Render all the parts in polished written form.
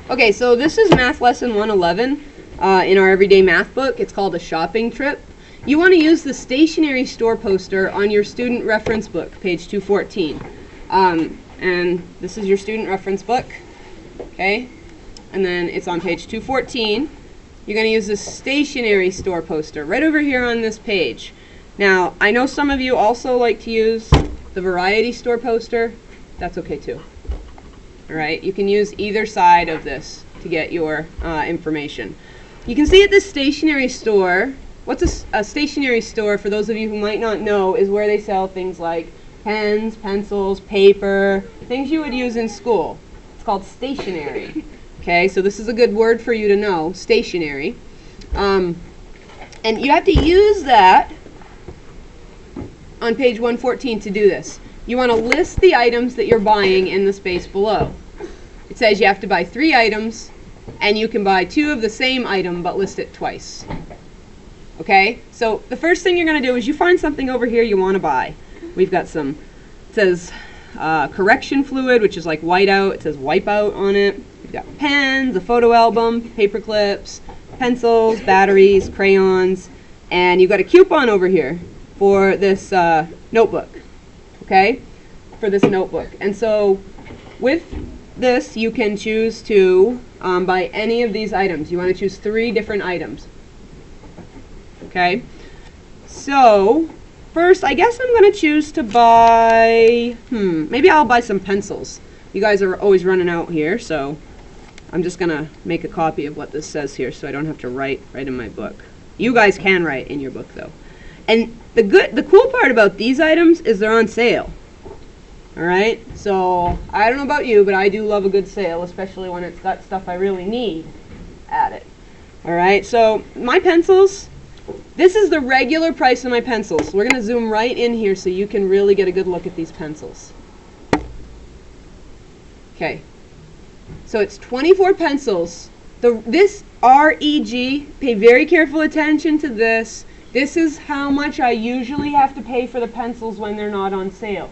Okay, so this is math lesson 111 in our everyday math book. It's called a shopping trip. You want to use the stationery store poster on your student reference book, page 214. And this is your student reference book, okay? And then it's on page 214. You're going to use the stationery store poster right over here on this page. Now, I know some of you also like to use the variety store poster. That's okay too. All right, you can use either side of this to get your information. You can see at this stationery store, what's a stationery store, for those of you who might not know, is where they sell things like pens, pencils, paper, things you would use in school. It's called stationery. Okay, so this is a good word for you to know, stationery. And you have to use that on page 114 to do this. You want to list the items that you're buying in the space below. It says you have to buy 3 items, and you can buy 2 of the same item but list it twice. Okay, so the first thing you're going to do is you find something over here you want to buy. We've got some, it says correction fluid, which is like whiteout. It says wipeout on it. We've got pens, a photo album, paper clips, pencils, batteries, crayons, and you've got a coupon over here for this notebook. Okay, for this notebook. And so with this, you can choose to buy any of these items. You want to choose 3 different items. Okay, so first, I guess I'm going to choose to buy, maybe I'll buy some pencils. You guys are always running out here, so I'm just going to make a copy of what this says here so I don't have to write in my book. You guys can write in your book, though. And the cool part about these items is they're on sale. All right, so I don't know about you, but I do love a good sale, especially when it's got stuff I really need at it. All right, so my pencils, this is the regular price of my pencils. We're going to zoom right in here so you can really get a good look at these pencils. Okay, so it's 24 pencils. This REG, pay very careful attention to this. This is how much I usually have to pay for the pencils when they're not on sale.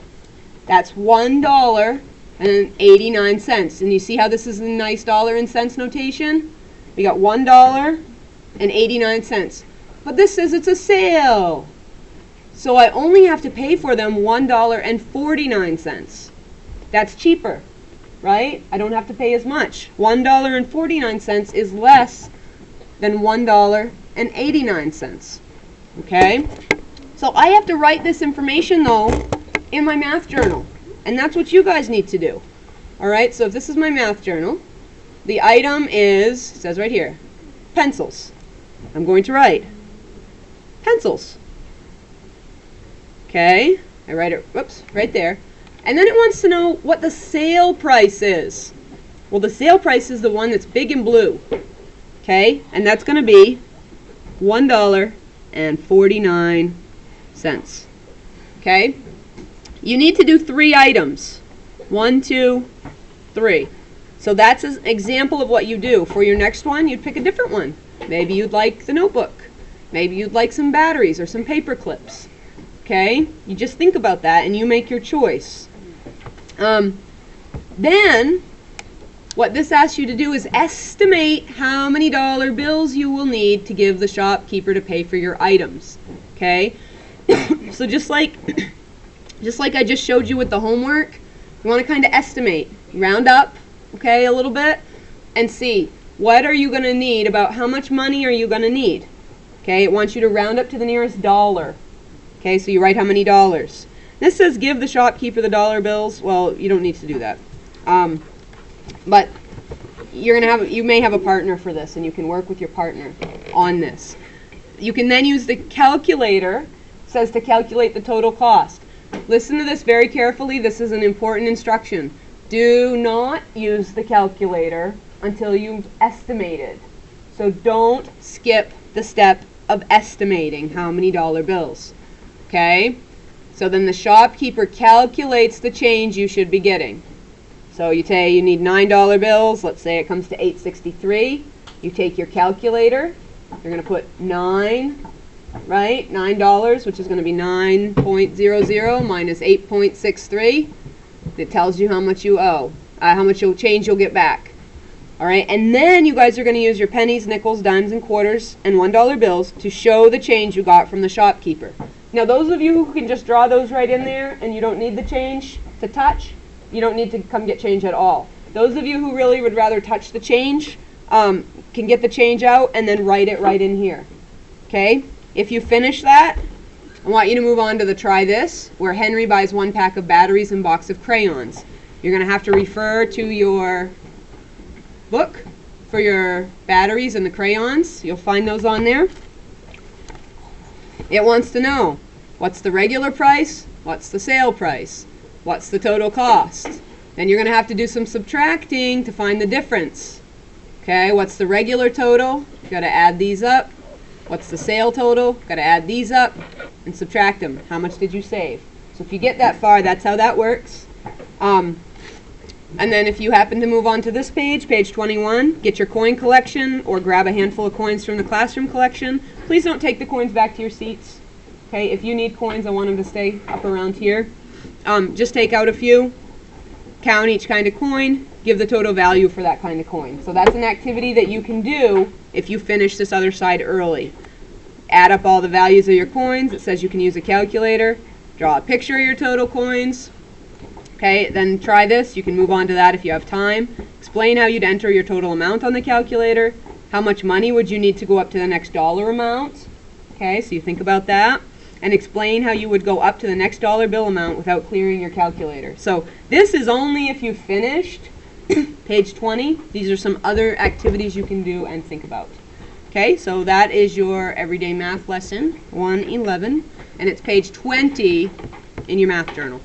That's $1.89. And you see how this is a nice dollar and cents notation? We got $1.89. But this says it's a sale. So I only have to pay for them $1.49. That's cheaper, right? I don't have to pay as much. $1.49 is less than $1.89. Okay? So I have to write this information, though, in my math journal. And that's what you guys need to do. Alright, so if this is my math journal, the item is, it says right here, pencils. I'm going to write pencils. Okay, I write it, whoops, right there. And then it wants to know what the sale price is. Well, the sale price is the one that's big in blue. Okay, and that's going to be $1.49. Okay, you need to do 3 items. 1, 2, 3. So that's an example of what you do. For your next one, you'd pick a different one. Maybe you'd like the notebook. Maybe you'd like some batteries or some paper clips. Okay, you just think about that and you make your choice. Then what this asks you to do is estimate how many dollar bills you will need to give the shopkeeper to pay for your items. Okay? So just like I just showed you with the homework, you want to kind of estimate, round up, okay, a little bit, and see what are you going to need, about how much money are you going to need. Okay? It wants you to round up to the nearest dollar. Okay, so you write how many dollars. This says give the shopkeeper the dollar bills. Well, you don't need to do that. But you may have a partner for this, and you can work with your partner on this. You can then use the calculator. It says to calculate the total cost. Listen to this very carefully. This is an important instruction. Do not use the calculator until you've estimated. So don't skip the step of estimating how many dollar bills. Okay? So then the shopkeeper calculates the change you should be getting. So you say you need $9 bills. Let's say it comes to $8.63. You take your calculator. You're going to put 9, right? $9, which is going to be 9.00 minus 8.63. It tells you how much you owe, how much change you'll get back. All right, and then you guys are going to use your pennies, nickels, dimes, and quarters, and $1 bills to show the change you got from the shopkeeper. Now, those of you who can just draw those right in there and you don't need the change to touch, you don't need to come get change at all. Those of you who really would rather touch the change can get the change out and then write it right in here. Okay? If you finish that, I want you to move on to the try this, where Henry buys 1 pack of batteries and box of crayons. You're going to have to refer to your book for your batteries and the crayons. You'll find those on there. It wants to know, what's the regular price? What's the sale price? What's the total cost? Then you're going to have to do some subtracting to find the difference. Okay, what's the regular total? You've got to add these up. What's the sale total? Got to add these up and subtract them. How much did you save? So if you get that far, that's how that works. And then if you happen to move on to this page, page 21, get your coin collection or grab a handful of coins from the classroom collection. Please don't take the coins back to your seats. Okay, if you need coins, I want them to stay up around here. Just take out a few, count each kind of coin, give the total value for that kind of coin. So that's an activity that you can do if you finish this other side early. Add up all the values of your coins. It says you can use a calculator. Draw a picture of your total coins. Okay, then try this. You can move on to that if you have time. Explain how you'd enter your total amount on the calculator. How much money would you need to go up to the next dollar amount? Okay, so you think about that. And explain how you would go up to the next dollar bill amount without clearing your calculator. So this is only if you finished page 20. These are some other activities you can do and think about. Okay, so that is your everyday math lesson 111, and it's page 20 in your math journal.